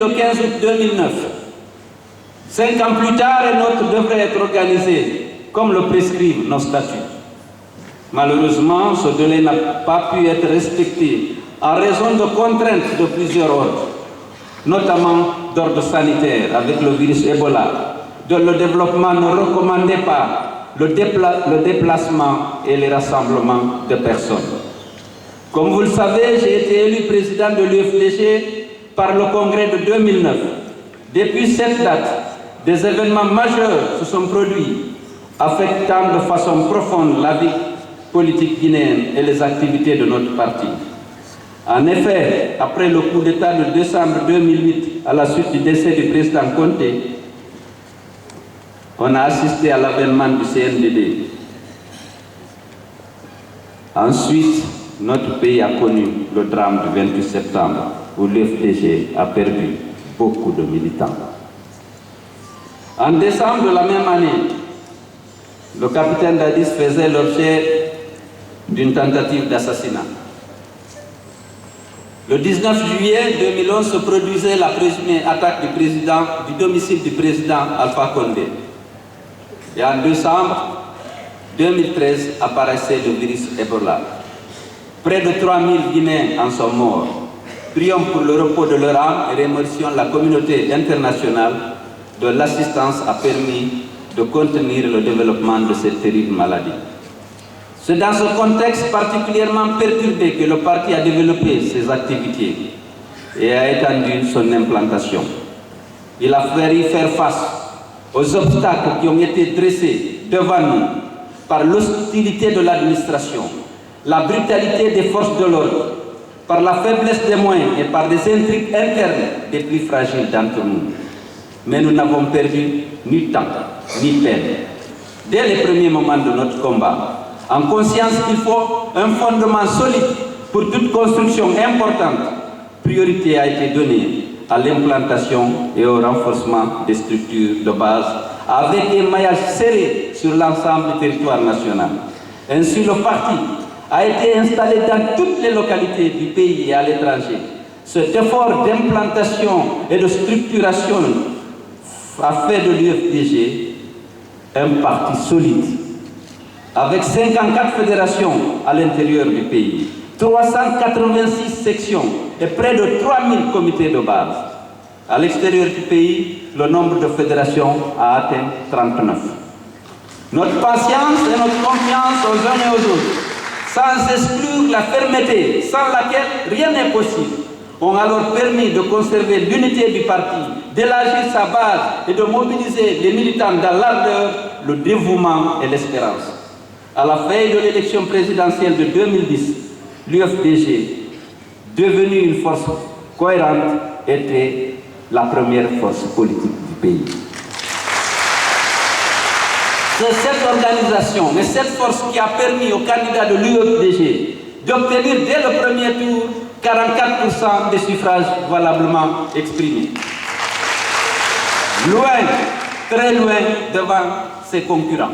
le 15 août 2009. 5 ans plus tard, un autre devrait être organisé, comme le prescrivent nos statuts. Malheureusement, ce délai n'a pas pu être respecté en raison de contraintes de plusieurs ordres, notamment d'ordre sanitaire avec le virus Ebola, dont le développement ne recommandait pas le déplacement et les rassemblements de personnes. Comme vous le savez, j'ai été élu président de l'UFDG par le congrès de 2009. Depuis cette date, des événements majeurs se sont produits, affectant de façon profonde la vie politique guinéenne et les activités de notre parti. En effet, après le coup d'État de décembre 2008, à la suite du décès du président Conté, on a assisté à l'avènement du CNDD. Ensuite, notre pays a connu le drame du 28 septembre, où l'UFDG a perdu beaucoup de militants. En décembre de la même année, le capitaine Dadis faisait l'objet d'une tentative d'assassinat. Le 19 juillet 2011 se produisait la présumée attaque du domicile du président Alpha Condé. Et en décembre 2013 apparaissait le virus Ebola. Près de 3000 Guinéens en sont morts. Prions pour le repos de leur âme et remercions la communauté internationale de l'assistance a permis de contenir le développement de cette terrible maladie. C'est dans ce contexte particulièrement perturbé que le parti a développé ses activités et a étendu son implantation. Il a fallu faire face aux obstacles qui ont été dressés devant nous par l'hostilité de l'administration, la brutalité des forces de l'ordre, par la faiblesse des moyens et par des intrigues internes des plus fragiles d'entre nous. Mais nous n'avons perdu ni temps, ni peine. Dès les premiers moments de notre combat, en conscience qu'il faut un fondement solide pour toute construction importante, priorité a été donnée à l'implantation et au renforcement des structures de base avec un maillage serré sur l'ensemble du territoire national. Ainsi, le parti a été installé dans toutes les localités du pays et à l'étranger. Cet effort d'implantation et de structuration a fait de l'UFDG un parti solide, avec 54 fédérations à l'intérieur du pays, 386 sections et près de 3000 comités de base. À l'extérieur du pays, le nombre de fédérations a atteint 39. Notre patience et notre confiance aux uns et aux autres, sans exclure la fermeté sans laquelle rien n'est possible, ont alors permis de conserver l'unité du parti, d'élargir sa base et de mobiliser les militants dans l'ardeur, le dévouement et l'espérance. À la veille de l'élection présidentielle de 2010, l'UFDG, devenue une force cohérente, était la première force politique du pays. C'est cette organisation et cette force qui a permis aux candidats de l'UFDG d'obtenir dès le premier tour 44% des suffrages valablement exprimés. Loin, très loin devant ses concurrents.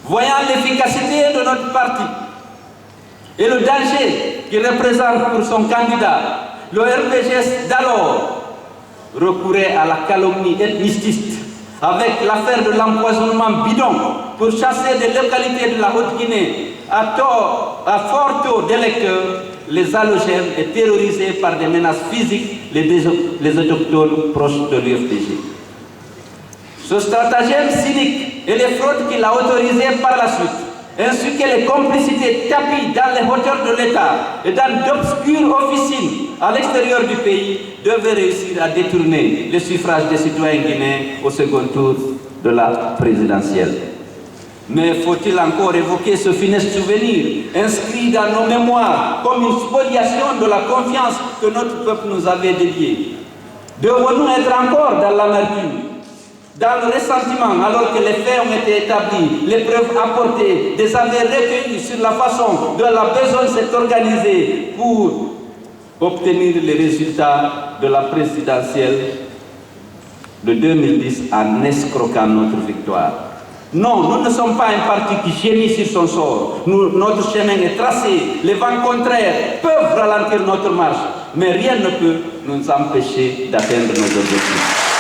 Voyant l'efficacité de notre parti et le danger qu'il représente pour son candidat, le RPGS d'alors recourait à la calomnie ethniciste avec l'affaire de l'empoisonnement bidon pour chasser des localités de la Haute-Guinée à fort taux d'électeurs, les allogènes et terrorisés par des menaces physiques les autochtones proches de l'UFDG. Ce stratagème cynique et les fraudes qu'il a autorisées par la suite, ainsi que les complicités tapies dans les hauteurs de l'État et dans d'obscures officines à l'extérieur du pays, devaient réussir à détourner les suffrages des citoyens guinéens au second tour de la présidentielle. Mais faut-il encore évoquer ce funeste souvenir, inscrit dans nos mémoires comme une spoliation de la confiance que notre peuple nous avait dédiée? Devons-nous être encore dans l'amertume, dans le ressentiment, alors que les faits ont été établis, les preuves apportées, des aveux recueillis sur la façon dont la besogne s'est organisée pour obtenir les résultats de la présidentielle de 2010 en escroquant notre victoire? Non, nous ne sommes pas un parti qui gémit sur son sort. Notre chemin est tracé. Les vents contraires peuvent ralentir notre marche. Mais rien ne peut nous empêcher d'atteindre nos objectifs.